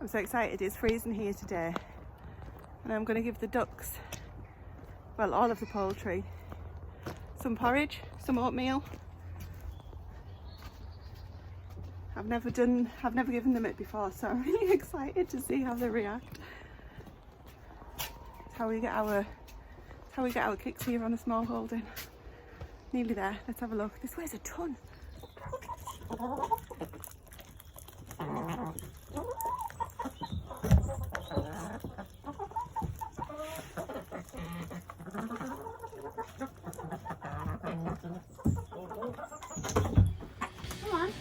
I'm so excited. It's freezing here today, and I'm going to give the ducks, well, all of the poultry, some porridge, some oatmeal. I've never given them it before, so I'm really excited to see how they react. It's how we get our kicks here on a small holding. Nearly there. Let's have a look. This weighs a ton. Come on.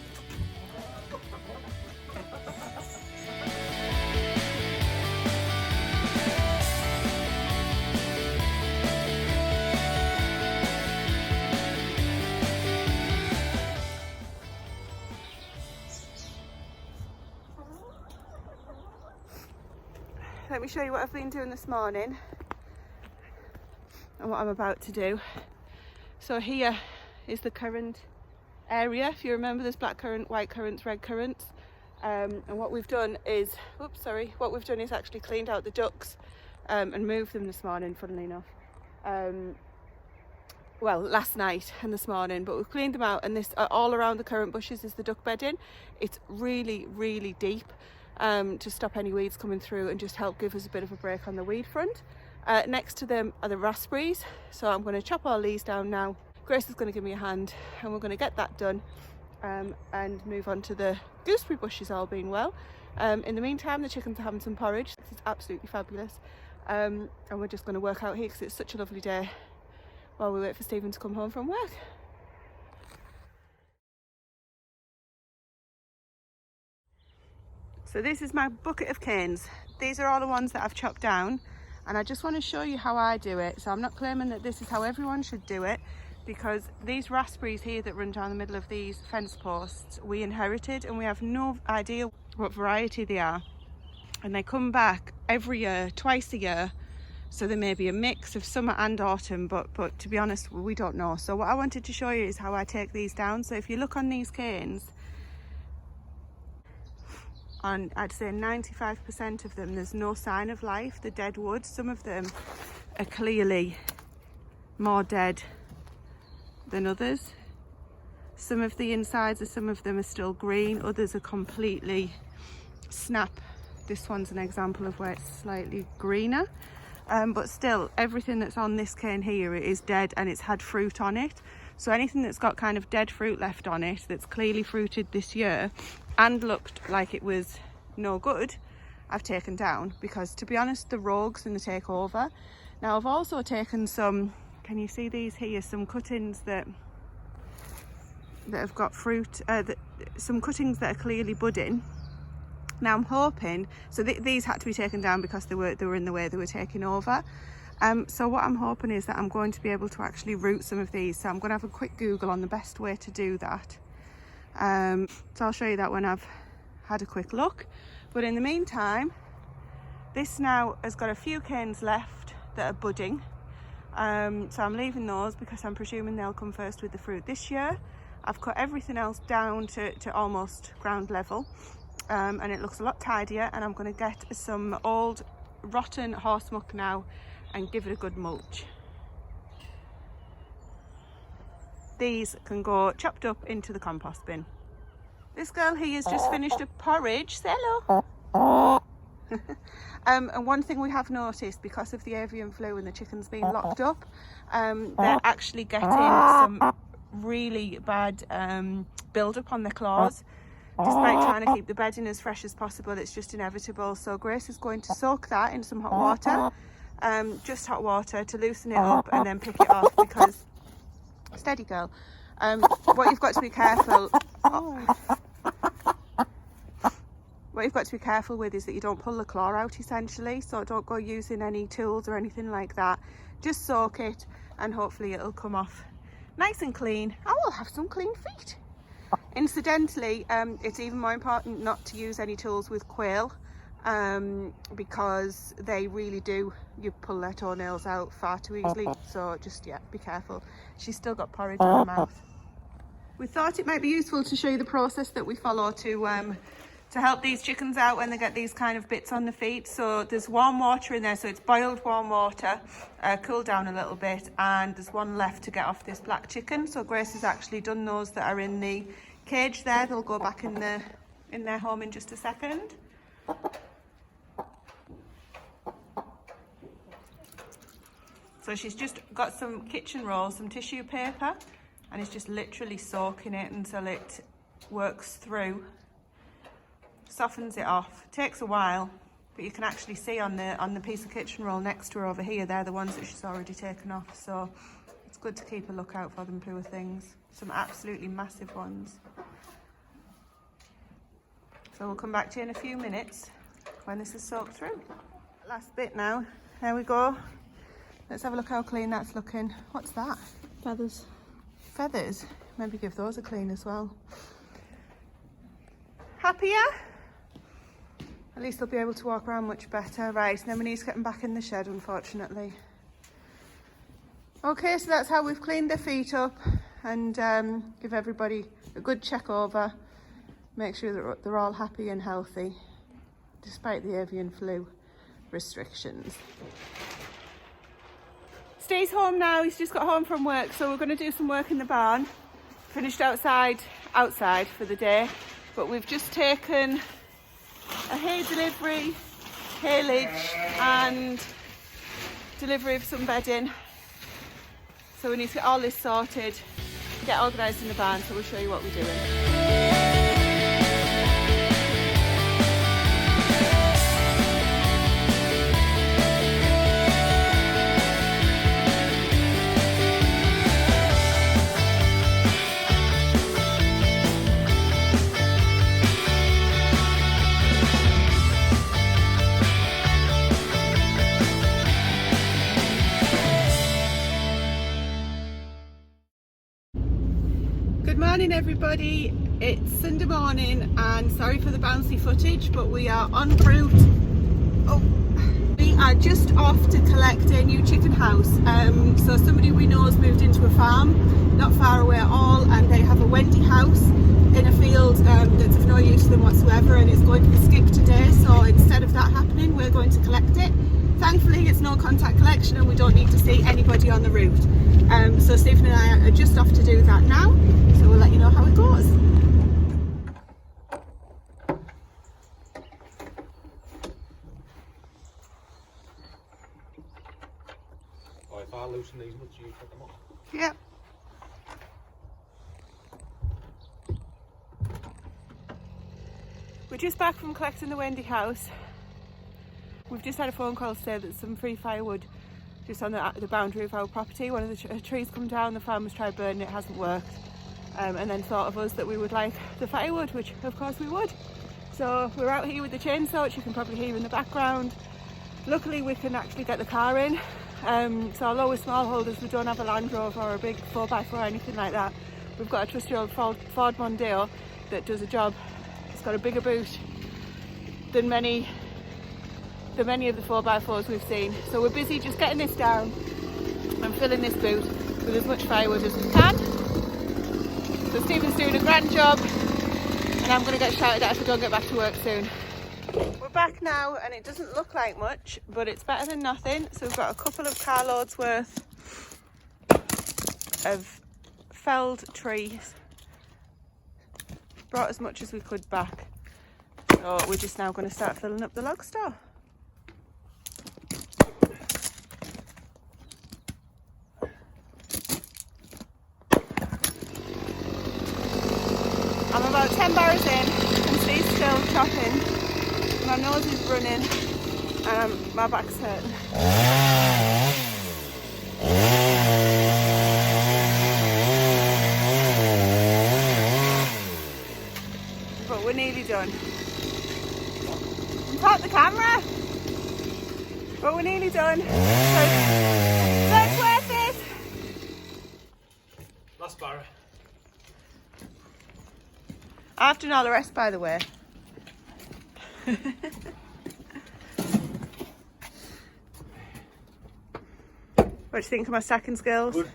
Let me show you what I've been doing this morning and what I'm about to do. So here is the currant area. If you remember, there's black currant, white currants, red currants. And what we've done is, actually cleaned out the ducks and moved them this morning, funnily enough. Well, last night and this morning, but we've cleaned them out, and this all around the currant bushes is the duck bedding. It's really, really deep. To stop any weeds coming through and just help give us a bit of a break on the weed front. Next to them are the raspberries, so I'm going to chop all these down now. Grace is going to give me a hand and we're going to get that done and move on to the gooseberry bushes, all being well. In the meantime, the chickens are having some porridge. This is absolutely fabulous, and we're just going to work out here because it's such a lovely day while we wait for Stephen to come home from work. So this is my bucket of canes. These are all the ones that I've chopped down, and I just want to show you how I do it. So I'm not claiming that this is how everyone should do it, because these raspberries here that run down the middle of these fence posts we inherited, and we have no idea what variety they are, and they come back every year, twice a year. So there may be a mix of summer and autumn, but to be honest, we don't know. So what I wanted to show you is how I take these down. So if you look on these canes, on I'd say 95% of them, there's no sign of life. The dead wood, some of them are clearly more dead than others. Some of the insides of some of them are still green, others are completely snap. This one's an example of where it's slightly greener, but still everything that's on this cane here is dead, and it's had fruit on it. So anything that's got kind of dead fruit left on it that's clearly fruited this year and looked like it was no good, I've taken down, because to be honest, the rogue's going to take over. Now I've also taken some, can you see these here, some cuttings that have got fruit, some cuttings that are clearly budding. Now I'm hoping, so these had to be taken down because they were in the way, they were taking over. So what I'm hoping is that I'm going to be able to actually root some of these. So I'm going to have a quick Google on the best way to do that. So I'll show you that when I've had a quick look. But in the meantime, this now has got a few canes left that are budding. So I'm leaving those because I'm presuming they'll come first with the fruit this year. I've cut everything else down to almost ground level, and it looks a lot tidier, and I'm going to get some old rotten horse muck now and give it a good mulch. These can go chopped up into the compost bin. This girl here has just finished a porridge. Say hello. And one thing we have noticed, because of the avian flu and the chickens being locked up, they're actually getting some really bad build-up on their claws. Despite trying to keep the bedding as fresh as possible, it's just inevitable. So Grace is going to soak that in some hot water, just hot water, to loosen it up and then pick it off, because steady girl. What you've got to be careful what you've got to be careful with is that you don't pull the claw out, essentially. So don't go using any tools or anything like that. Just soak it and hopefully it'll come off nice and clean. I will have some clean feet. Incidentally, it's even more important not to use any tools with quail, because they really do, you pull their toenails out far too easily. So just, yeah, be careful. She's still got porridge in her mouth. We thought it might be useful to show you the process that we follow to to help these chickens out when they get these kind of bits on the feet. So there's warm water in there, so it's boiled warm water, cooled down a little bit, and there's one left to get off this black chicken. So Grace has actually done those that are in the cage there. They'll go back in their home in just a second. So she's just got some kitchen rolls, some tissue paper, and it's just literally soaking it until it works through, softens it off. It takes a while, but you can actually see on the piece of kitchen roll next to her over here, they're the ones that she's already taken off. So it's good to keep a lookout for them poor things. Some absolutely massive ones. So we'll come back to you in a few minutes when this is soaked through. Last bit now. There we go. Let's have a look how clean that's looking. What's that? Feathers. Feathers? Maybe give those a clean as well. Happier? At least they'll be able to walk around much better. Right, then we need to get them back in the shed, unfortunately. Okay, so that's how we've cleaned their feet up and give everybody a good check over. Make sure that they're all happy and healthy, despite the avian flu restrictions. Steve's home now, he's just got home from work, so we're going to do some work in the barn. Finished outside for the day, but we've just taken a hay delivery, haylage and delivery of some bedding. So we need to get all this sorted, get organised in the barn, so we'll show you what we're doing. Good morning everybody, it's Sunday morning and sorry for the bouncy footage, but we are en route. We are just off to collect a new chicken house. So somebody we know has moved into a farm not far away at all, and they have a Wendy house in a field that's of no use to them whatsoever, and it's going to be skipped today. So instead of that happening, we're going to collect it. Thankfully it's no contact collection and we don't need to see anybody on the route. So Stephen and I are just off to do that now, so we'll let you know how it goes. Oh, if I loosen these nuts, you cut them off? Yep. We're just back from collecting the Wendy house. We've just had a phone call to say that some free firewood just on the boundary of our property. One of the trees come down, the farmers tried burning it, hasn't worked, and then thought of us that we would like the firewood, which of course we would. So we're out here with the chainsaw, which you can probably hear in the background. Luckily we can actually get the car in, so although we're smallholders, we don't have a Land Rover or a big 4x4 or anything like that. We've got a trusty old Ford Mondeo that does a job. It's got a bigger boot than many of the 4x4s we've seen. So we're busy just getting this down and filling this boot with as much firewood as we can. So Stephen's doing a grand job and I'm going to get shouted at if I don't get back to work soon. We're back now and it doesn't look like much, but it's better than nothing. So we've got a couple of carloads worth of felled trees. Brought as much as we could back. So we're just now going to start filling up the log store. I'm about 10 barrows in and Steve's still chopping. My nose is running and my back's hurting. But we're nearly done. Pop the camera! But we're nearly done. So it's worth it! Last barrow. I've done all the rest, by the way. What do you think of my stacking skills? Good.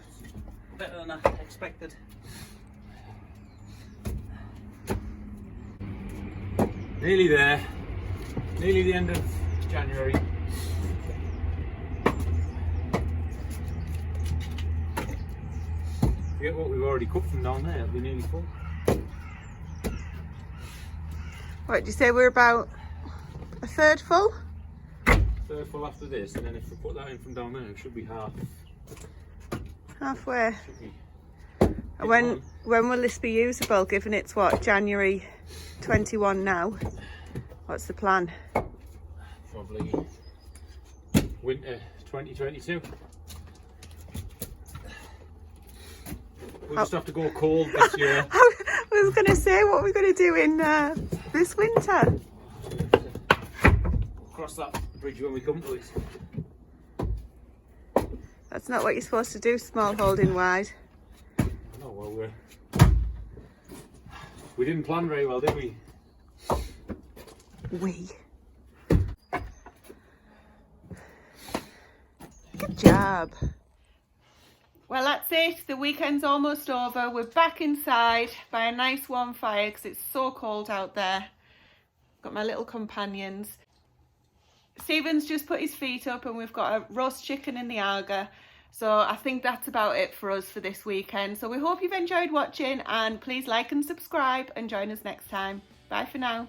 Better than I expected. Nearly there. Nearly the end of January. Forget what we've already cut from down there, it'll be nearly full. What, do you say we're about a third full? Third full after this, and then if we put that in from down there, it should be half. Halfway. Should be And when will this be usable, given it's what, January 21 now? What's the plan? probably winter 2022. We just have to go cold this year. I was going to say, what are we going to do in this winter? Cross that bridge when we come to it. That's not what you're supposed to do, smallholding wide. No, well, we didn't plan very well, did we? Good job. Well, that's it. The weekend's almost over. We're back inside by a nice warm fire because it's so cold out there. Got my little companions. Stephen's just put his feet up and we've got a roast chicken in the Aga. So I think that's about it for us for this weekend. So we hope you've enjoyed watching, and please like and subscribe and join us next time. Bye for now.